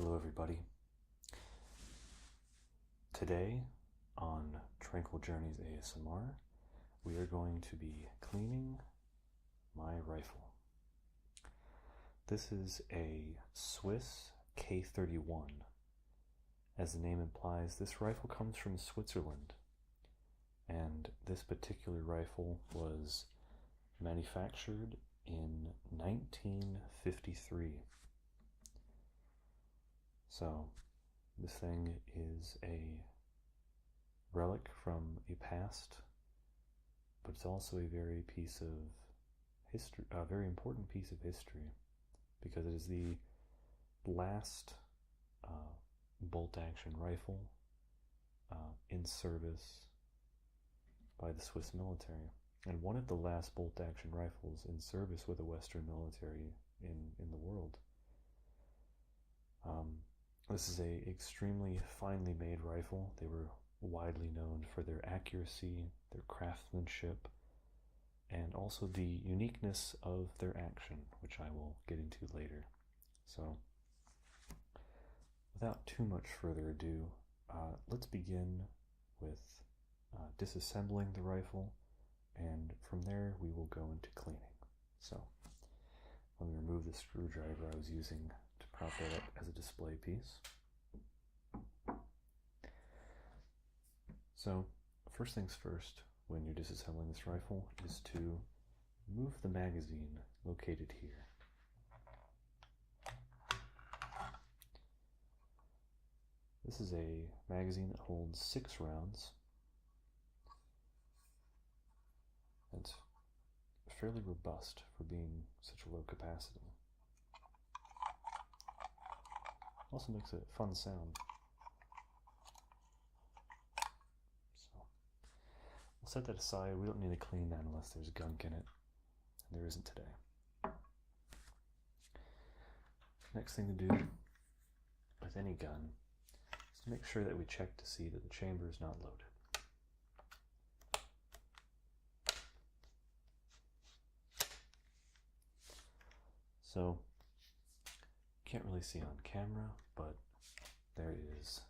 Hello everybody. Today on Tranquil Journeys ASMR, we are going to be cleaning my rifle. This is a Swiss K31. As the name implies, this rifle comes from Switzerland, and this particular rifle was manufactured in 1953. So, this thing is a relic from a past, but it's also a very very important piece of history, because it is the last bolt-action rifle in service by the Swiss military, and one of the last bolt-action rifles in service with a Western military in the world. This is a extremely finely made rifle. They were widely known for their accuracy, their craftsmanship, and also the uniqueness of their action, which I will get into later. So, without too much further ado, let's begin with disassembling the rifle, and from there we will go into cleaning. So, let me remove the screwdriver I was using to prop that up as a display piece. So, first things first, when you're disassembling this rifle, is to remove the magazine located here. This is a magazine that holds 6 rounds. It's fairly robust for being such a low capacity. Also makes a fun sound. So, we'll set that aside. We don't need to clean that unless there's gunk in it. And there isn't today. Next thing to do with any gun is to make sure that we check to see that the chamber is not loaded. So, can't really see on camera, but there is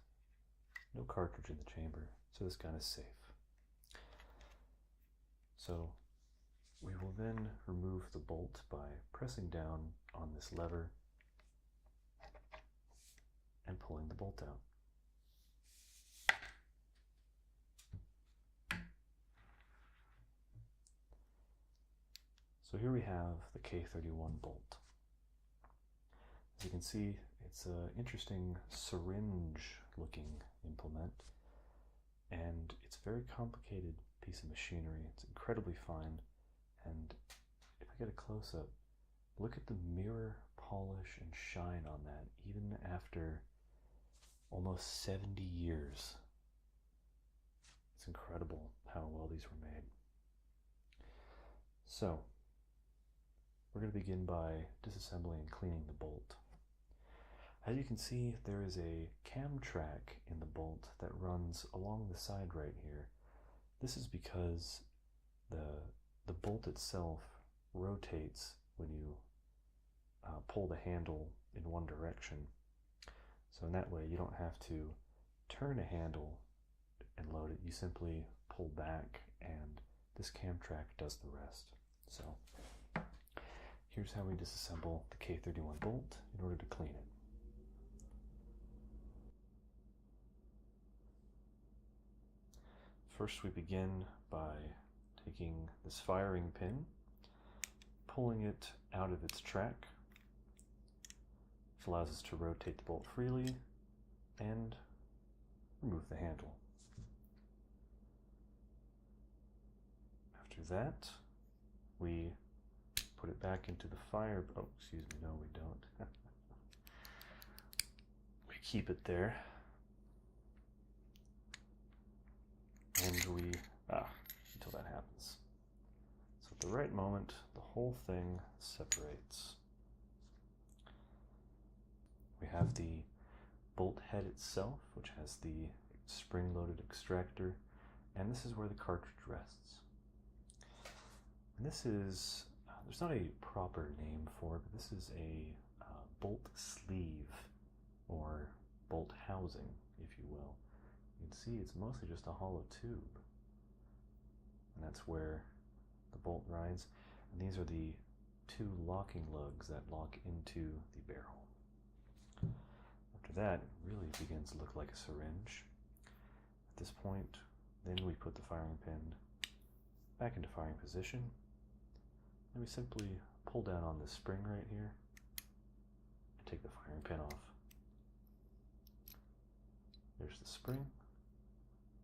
no cartridge in the chamber, so this gun is safe. So, we will then remove the bolt by pressing down on this lever and pulling the bolt out. So here we have the K31 bolt. As you can see, it's an interesting syringe-looking implement, and it's a very complicated piece of machinery. It's incredibly fine, and if I get a close-up, look at the mirror polish and shine on that, even after almost 70 years. It's incredible how well these were made. So, we're going to begin by disassembling and cleaning the bolt. As you can see, there is a cam track in the bolt that runs along the side right here. This is because the bolt itself rotates when you pull the handle in one direction. So in that way, you don't have to turn a handle and load it. You simply pull back, and this cam track does the rest. So here's how we disassemble the K31 bolt in order to clean it. First, we begin by taking this firing pin, pulling it out of its track, which allows us to rotate the bolt freely and remove the handle. After that, we put it back into the fire. Oh, excuse me, no, we don't. We keep it there. And until that happens. So at the right moment, the whole thing separates. We have the bolt head itself, which has the spring-loaded extractor, and this is where the cartridge rests. And this is, there's not a proper name for it, but this is a bolt sleeve or bolt housing, if you will. You can see it's mostly just a hollow tube, and that's where the bolt rides. And these are the two locking lugs that lock into the barrel. After that, it really begins to look like a syringe. At this point, then we put the firing pin back into firing position, and we simply pull down on this spring right here and take the firing pin off. There's the spring,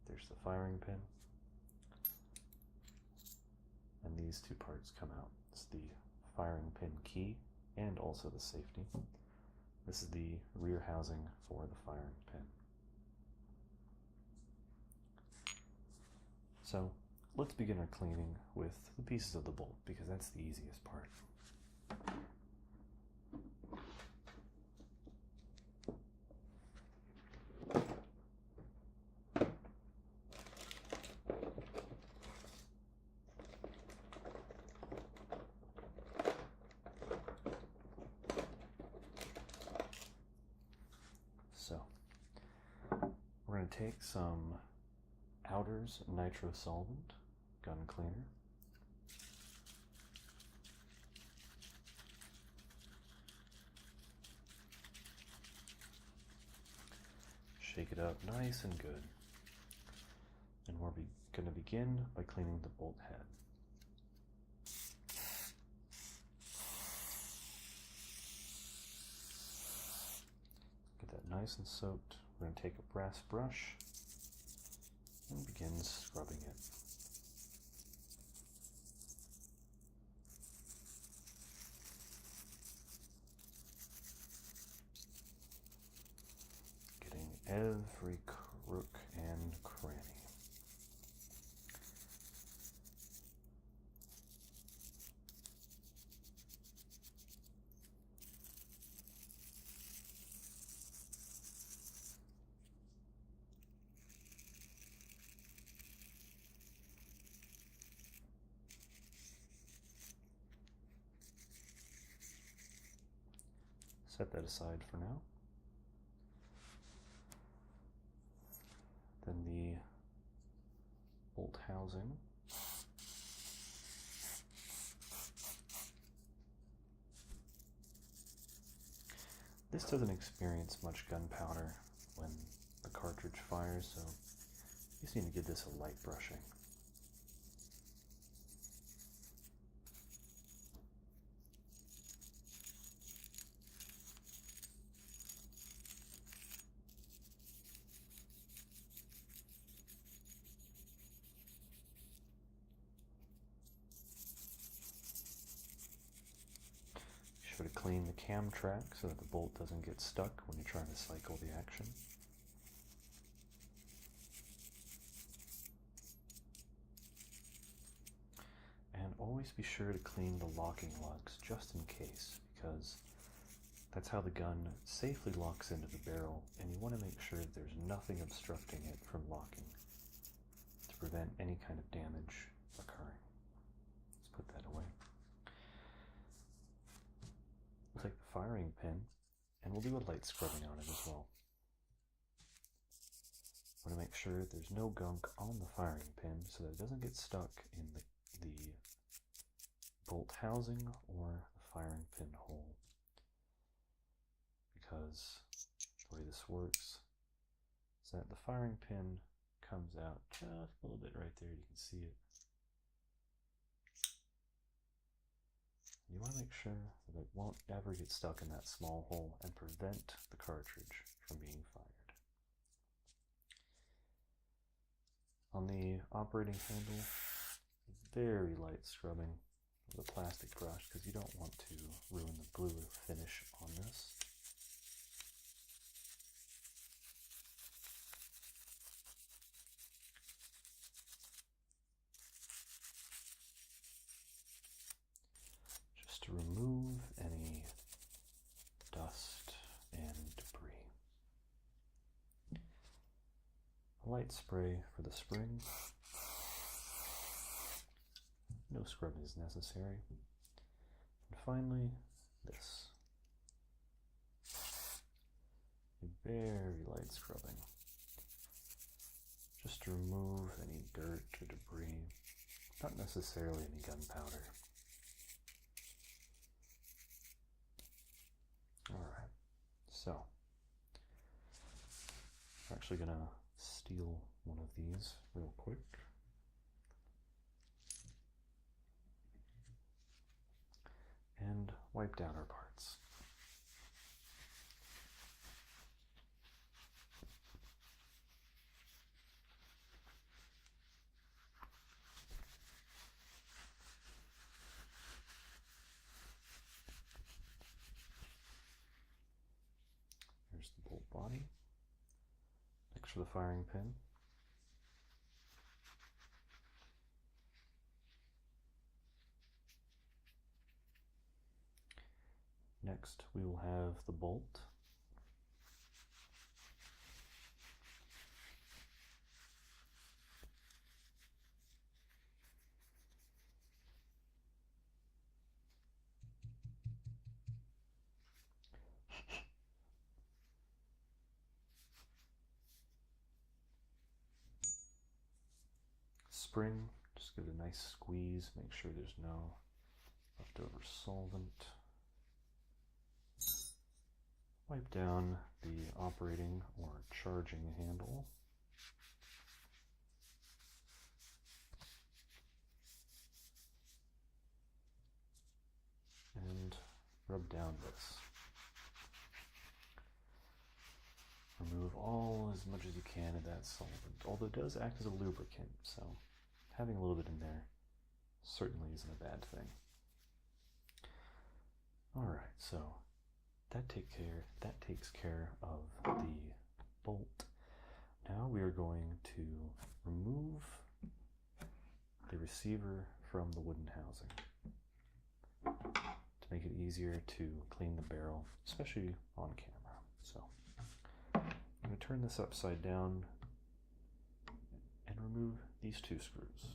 there's the firing pin, and these two parts come out. It's the firing pin key and also the safety. This is the rear housing for the firing pin. So let's begin our cleaning with the pieces of the bolt, because that's the easiest part. So we're going to take some Outers nitro solvent gun cleaner, shake it up nice and good, and we're going to begin by cleaning the bolt head. Get that nice and soaked. We're going to take a brass brush and begin scrubbing it. Getting every crook and cranny. Set that aside for now. Then the bolt housing. This doesn't experience much gunpowder when the cartridge fires, so you just need to give this a light brushing. Be sure to clean the cam track so that the bolt doesn't get stuck when you're trying to cycle the action. And always be sure to clean the locking lugs just in case, because that's how the gun safely locks into the barrel, and you want to make sure that there's nothing obstructing it from locking to prevent any kind of damage occurring. Let's put that away. We'll take the firing pin and we'll do a light scrubbing on it as well. I want to make sure that there's no gunk on the firing pin so that it doesn't get stuck in the bolt housing or the firing pin hole. Because the way this works is that the firing pin comes out just a little bit right there. You can see it. You want to make sure that it won't ever get stuck in that small hole and prevent the cartridge from being fired. On the operating handle, very light scrubbing with a plastic brush because you don't want to ruin the blue finish on this. To remove any dust and debris. A light spray for the spring. No scrubbing is necessary. And finally, this. very light scrubbing, just to remove any dirt or debris, not necessarily any gunpowder. Alright, so we're actually going to steal one of these real quick. And wipe down our parts. Here's the bolt body, next to the firing pin. Next, we will have the bolt. Spring, just give it a nice squeeze, make sure there's no leftover solvent. Wipe down the operating or charging handle. And rub down this. Remove all as much as you can of that solvent, although it does act as a lubricant, so having a little bit in there certainly isn't a bad thing. Alright, so that takes care of the bolt. Now we are going to remove the receiver from the wooden housing to make it easier to clean the barrel, especially on camera. So I'm going to turn this upside down and remove these two screws.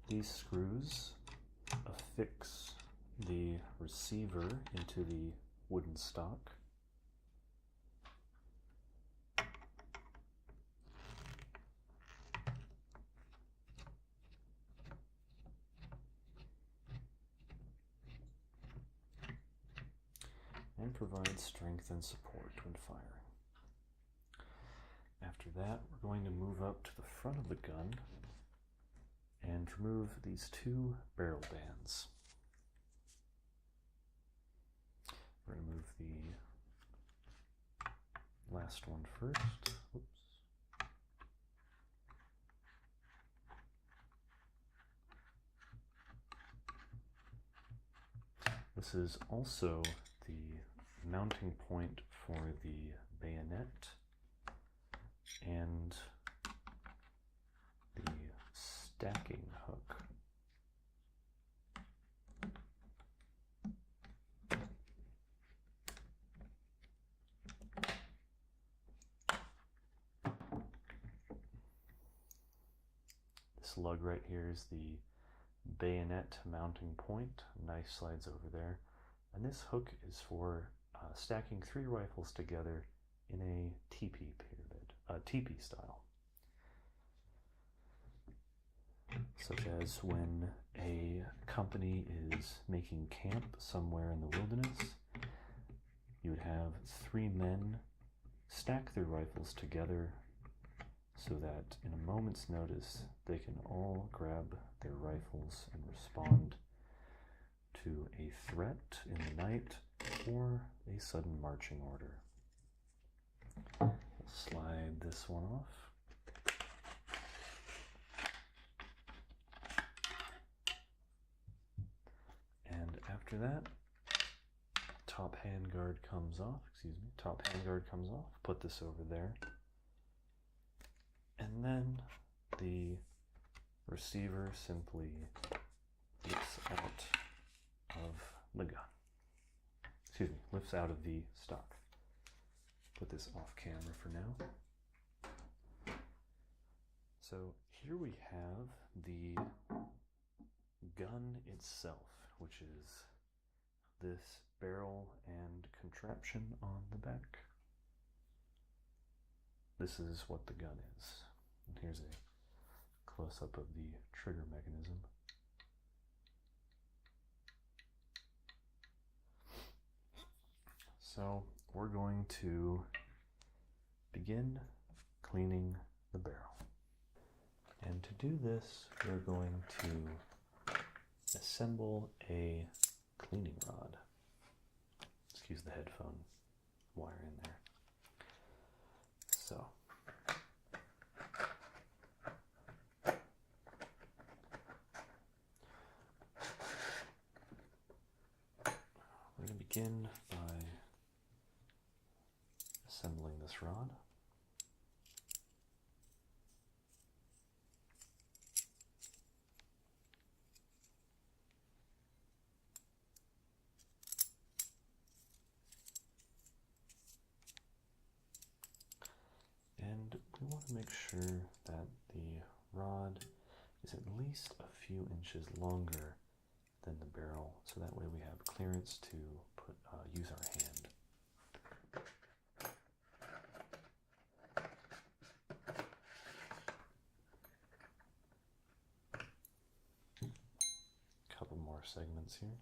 These screws affix the receiver into the wooden stock. And provide strength and support when firing. After that, we're going to move up to the front of the gun and remove these two barrel bands. We're going to move the last one first. Oops. This is also the mounting point for the bayonet and the stacking hook. This lug right here is the bayonet mounting point. Knife slides over there. And this hook is for stacking 3 rifles together in a teepee pyramid, teepee style. Such as when a company is making camp somewhere in the wilderness, you would have 3 men stack their rifles together so that in a moment's notice they can all grab their rifles and respond to a threat in the night or a sudden marching order. We'll slide this one off. And after that, top handguard comes off, top handguard comes off. Put this over there. And then the receiver simply lifts out of the gun. Lifts out of the stock. Put this off camera for now. So here we have the gun itself, which is this barrel and contraption on the back. This is what the gun is. And here's a close-up of the trigger mechanism. So we're going to begin cleaning the barrel. And to do this, we're going to assemble a cleaning rod. Excuse the headphone wire in there. So we're going to begin by assembling this rod. And we want to make sure that the rod is at least a few inches longer than the barrel, so that way we have clearance to use our hand. Couple more segments here.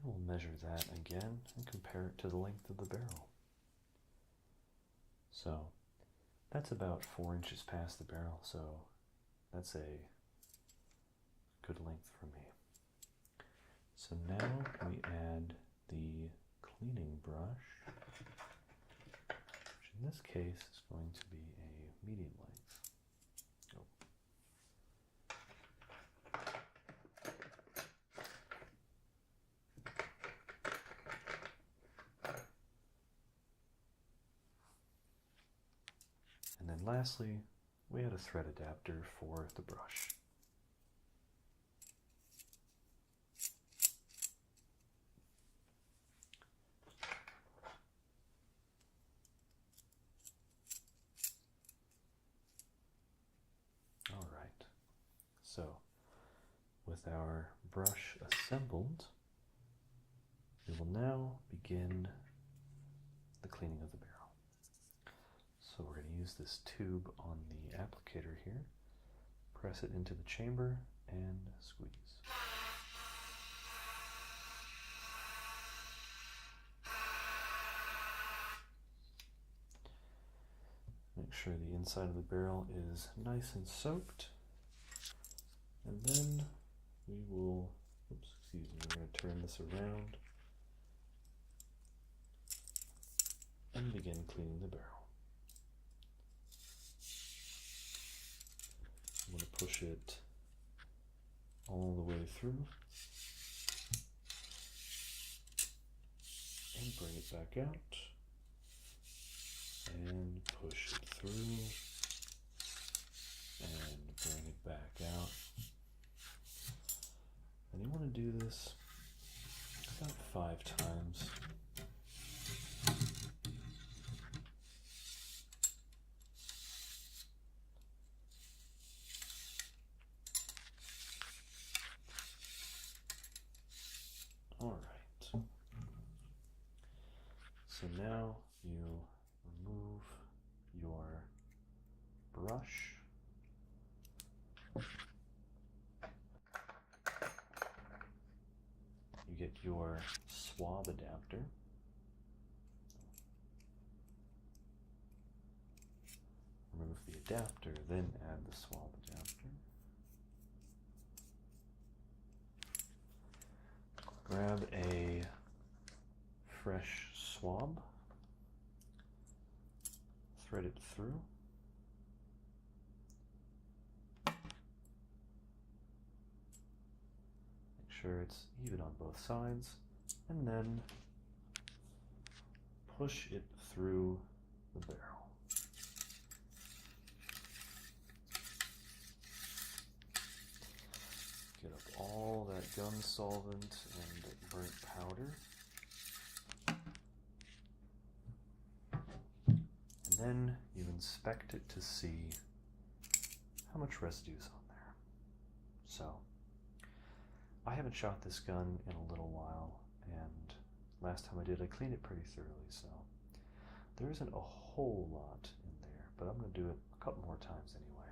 We'll measure that again and compare it to the length of the barrel. So that's about 4 inches past the barrel, so that's a good length for me. So now we add the cleaning brush, which in this case is going to be a medium length. And then lastly, we add a thread adapter for the brush. All right, so with our brush assembled, we will now begin the cleaning of the barrel. So we're going to use this tube on the applicator here, press it into the chamber, and squeeze. Make sure the inside of the barrel is nice and soaked. And then we will, we're going to turn this around and begin cleaning the barrel. I'm going to push it all the way through and bring it back out and push it through and bring it back out. And you want to do this about 5 times. All right. So now you remove your brush. You get your swab adapter. Remove the adapter, then add the swab adapter. Grab a fresh swab, thread it through. Make sure it's even on both sides, and then push it through the barrel. Get up all that gun solvent and burnt powder. And then you inspect it to see how much residue is on there. So, I haven't shot this gun in a little while, and last time I did, I cleaned it pretty thoroughly, so there isn't a whole lot in there, but I'm going to do it a couple more times anyway.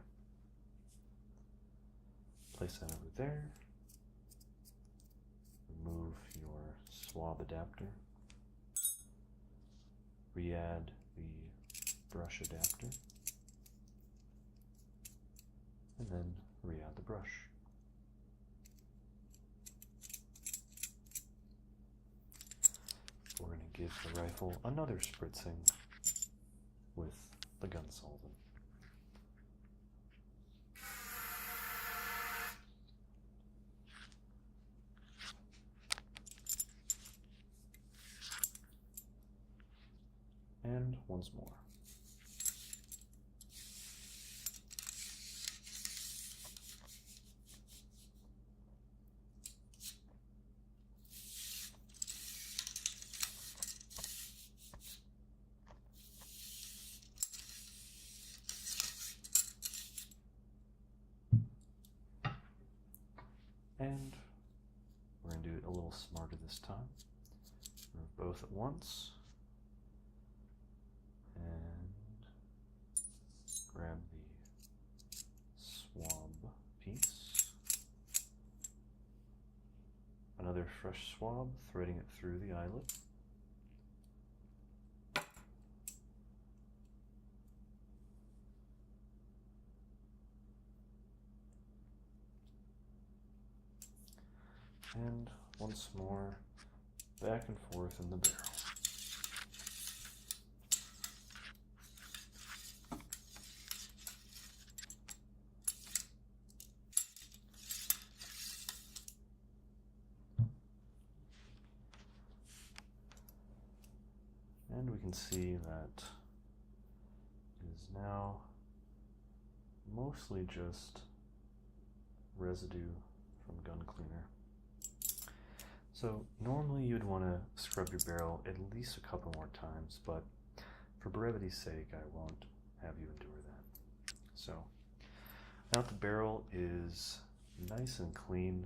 Place that over there. Remove your swab adapter. Re-add the brush adapter. And then re-add the brush. We're going to give the rifle another spritzing with the gun solvent. And once more. And we're going to do it a little smarter this time. Remove both at once. And grab the swab piece. Another fresh swab, threading it through the eyelet. And once more, back and forth in the barrel. And we can see that it is now mostly just residue from gun cleaner. So normally you'd want to scrub your barrel at least a couple more times, but for brevity's sake I won't have you endure that. So now that the barrel is nice and clean,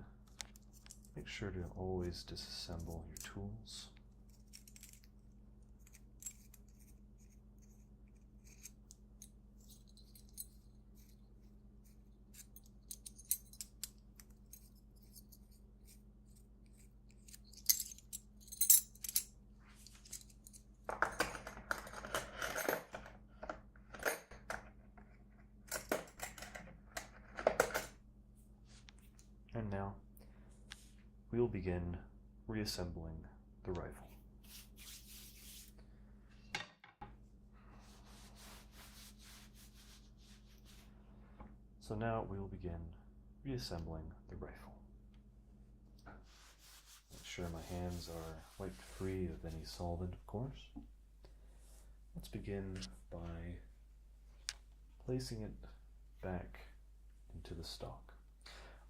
make sure to always disassemble your tools. And now we will begin reassembling the rifle. So now we will begin reassembling the rifle. Make sure my hands are wiped free of any solvent, of course. Let's begin by placing it back into the stock.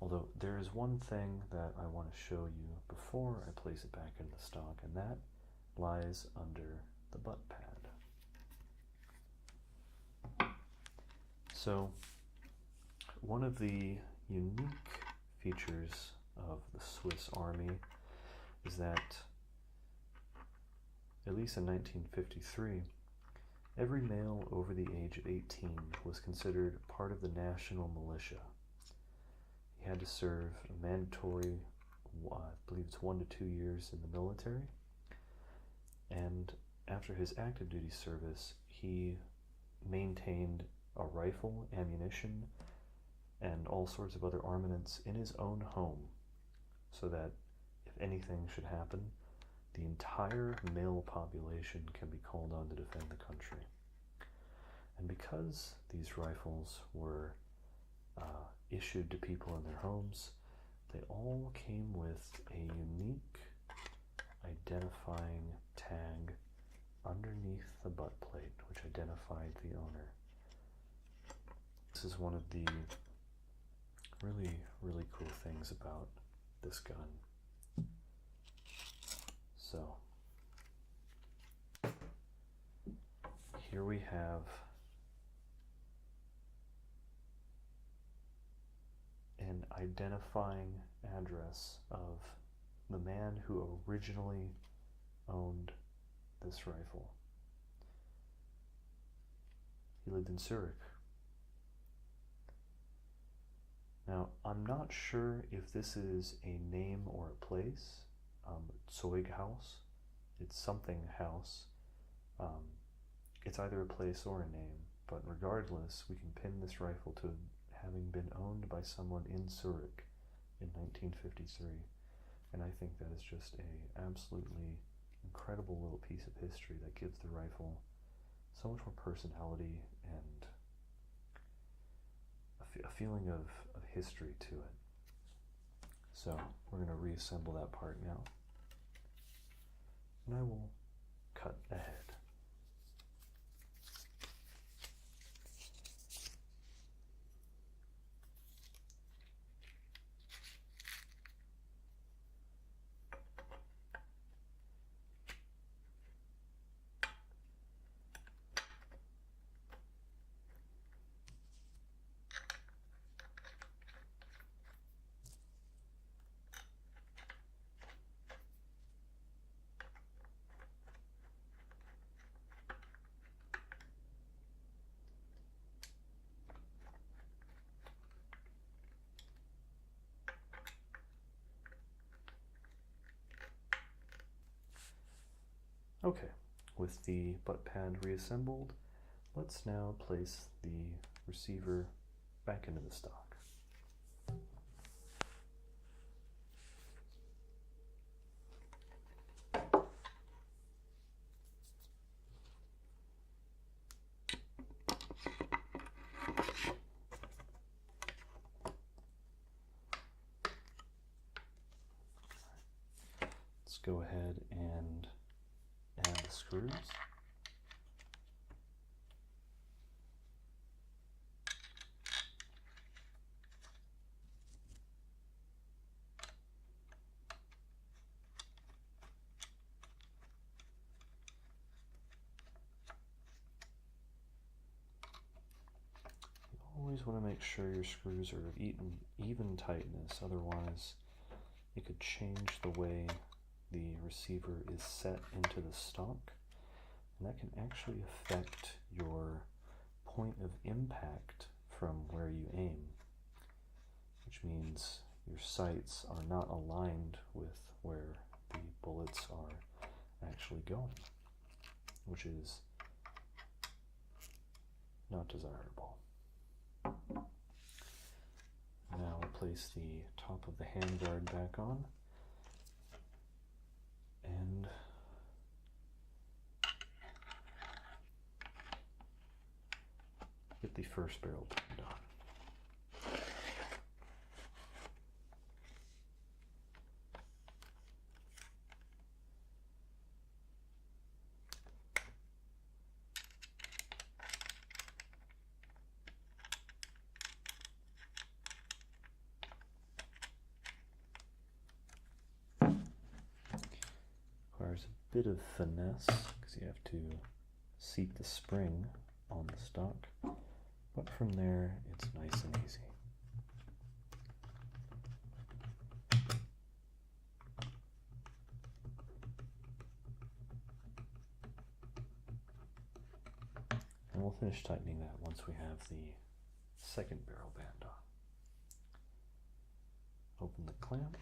Although there is one thing that I want to show you before I place it back in the stock, and that lies under the butt pad. So one of the unique features of the Swiss Army is that, at least in 1953, every male over the age of 18 was considered part of the national militia. He had to serve a mandatory, I believe it's 1 to 2 years in the military, and after his active duty service, he maintained a rifle, ammunition, and all sorts of other armaments in his own home, so that if anything should happen, the entire male population can be called on to defend the country. And because these rifles were issued to people in their homes, they all came with a unique identifying tag underneath the butt plate, which identified the owner. This is one of the really, really cool things about this gun. So here we have an identifying address of the man who originally owned this rifle. He lived in Zurich. Now, I'm not sure if this is a name or a place. Zeughaus, it's something house. It's either a place or a name, but regardless, we can pin this rifle to having been owned by someone in Zurich in 1953, and I think that is just a absolutely incredible little piece of history that gives the rifle so much more personality and a feeling of history to it. So we're going to reassemble that part now, and I will cut ahead. Okay, with the butt pad reassembled, let's now place the receiver back into the stock. Let's go ahead and add the screws. You always want to make sure your screws are of even tightness, otherwise it could change the way the receiver is set into the stock, and that can actually affect your point of impact from where you aim, which means your sights are not aligned with where the bullets are actually going, which is not desirable. Now we'll place the top of the handguard back on and get the first barrel turned on. Requires a bit of finesse because you have to seat the spring on the stock, but from there it's nice and easy. And we'll finish tightening that once we have the second barrel band on. Open the clamp.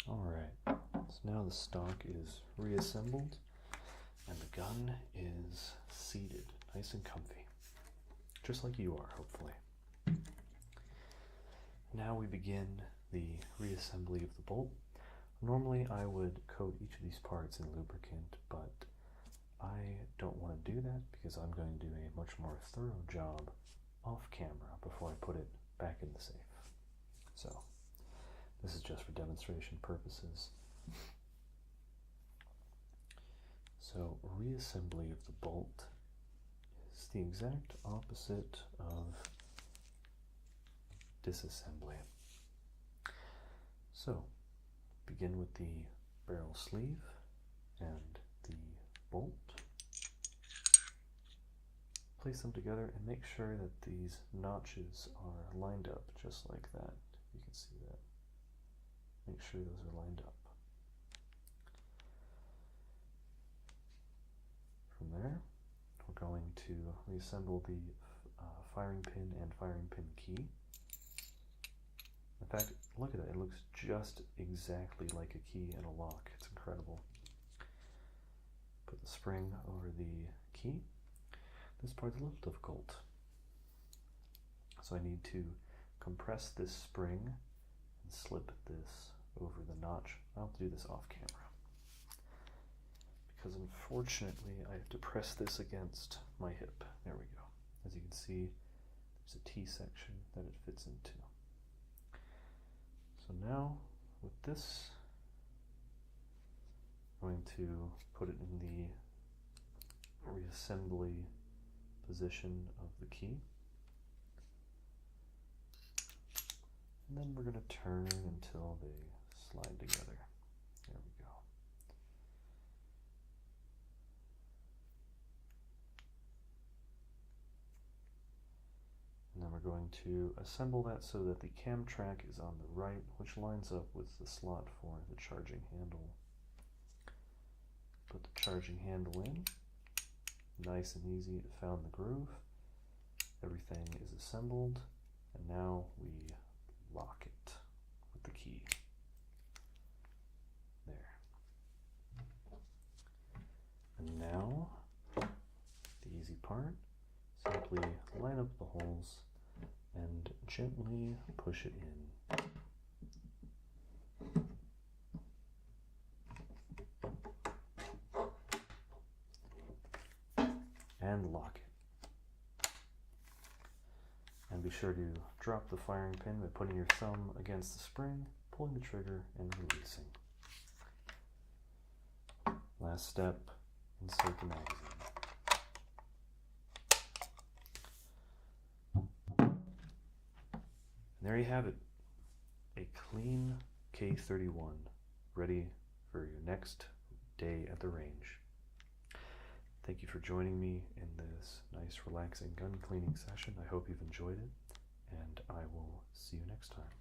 Alright, so now the stock is reassembled and the gun is seated nice and comfy, just like you are, hopefully. Now we begin the reassembly of the bolt. Normally I would coat each of these parts in lubricant, but I don't want to do that because I'm going to do a much more thorough job off camera before I put it back in the safe. So this is just for demonstration purposes. So reassembly of the bolt is the exact opposite of disassembly. So begin with the barrel sleeve and the bolt. Place them together and make sure that these notches are lined up just like that. You can see that. Make sure those are lined up. From there, we're going to reassemble the firing pin and firing pin key. In fact, look at that. It looks just exactly like a key and a lock. It's incredible. Put the spring over the key. This part's a little difficult. So I need to compress this spring and slip this over the notch. I'll have to do this off camera, because unfortunately I have to press this against my hip. There we go. As you can see, there's a T section that it fits into. So now with this, I'm going to put it in the reassembly position of the key. And then we're going to turn until they slide together. There we go. And then we're going to assemble that so that the cam track is on the right, which lines up with the slot for the charging handle. Put the charging handle in. Nice and easy, it found the groove. Everything is assembled, and now we lock it with the key. There. And now, the easy part, simply line up the holes and gently push it in. And lock it. And be sure to drop the firing pin by putting your thumb against the spring, pulling the trigger, and releasing. Last step, insert the magazine. And there you have it, a clean K31, ready for your next day at the range. Thank you for joining me in this nice, relaxing gun cleaning session. I hope you've enjoyed it, and I will see you next time.